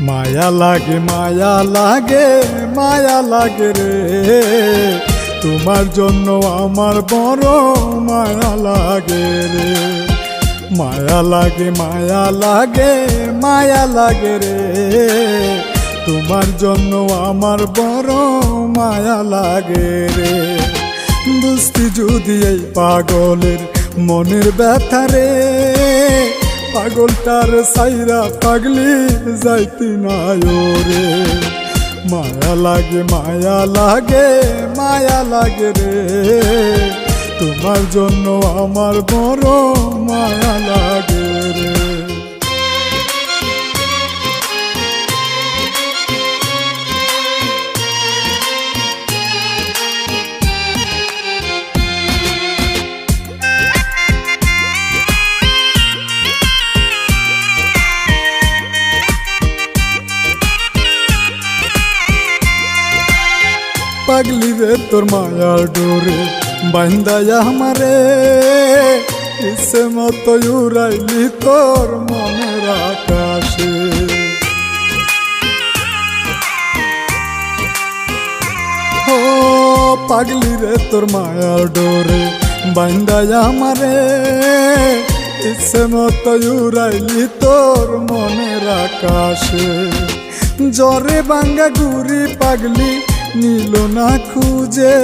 মায়া লাগে মায়া লাগে মায়া লাগে রে, তোমার জন্য আমার বড় মায়া লাগে রে। মায়া লাগে মায়া লাগে মায়া লাগে রে, তোমার জন্য আমার বড় মায়া লাগে রে। বুঝতি যদি এই পাগলের মনের ব্যথা রে, পাগলটার সাইরা পাগলি যাইতি না রে। মায়া লাগে মায়া লাগে মায়া লাগে রে, তোমার জন্য আমার বড় মায়া লাগে রে। পাগলি রে তোর মায়ার ডোরে বান্দায়া আমারে, ইচ্ছে মতো উড়াইলি তোর মনের আকাশে। ও পাগলি রে তোর মায়ার ডোরে বান্দায়া আমারে, ইচ্ছে মতো উড়াইলি তোর মনের আকাশে। জ্বরে ভাঙ্গা গুড়ি পাগলি নীল না খুঁজে,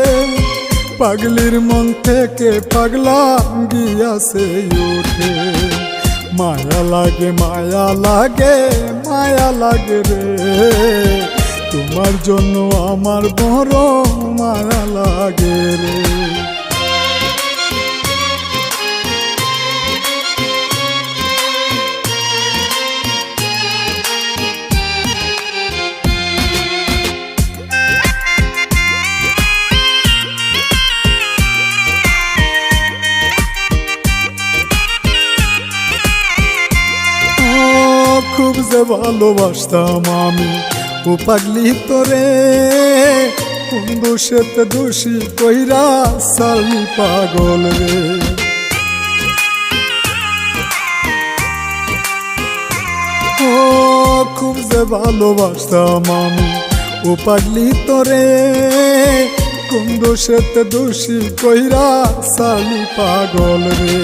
পাগলির মন থেকে পাগলা গিয়াছে উঠে। মায়া লাগে মায়া লাগে মায়া লাগে রে, তোমার জন্য আমার বড় মায়া লাগে রে। খুব যে ভালোবাসতাম আমি ও পাগলি তোরে, কোন দোষেতে দোষী কইরা সালি পাগল রে। ও খুব যে ভালোবাসতাম আমি ও পাগলি তোরে, কোন দোষেতে দোষী কইরা সালি পাগল রে।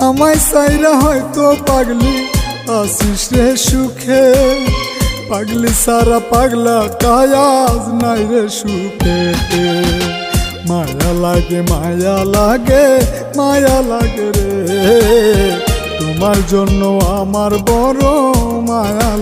আমায় সাইরা হয়তো পাগলি আসিস রে সুখে, পাগলি সারা পাগলা কায়াজ নাই রে সুখে। মায়া লাগে মায়া লাগে মায়া লাগে রে, তোমার জন্য আমার বড় মায়া।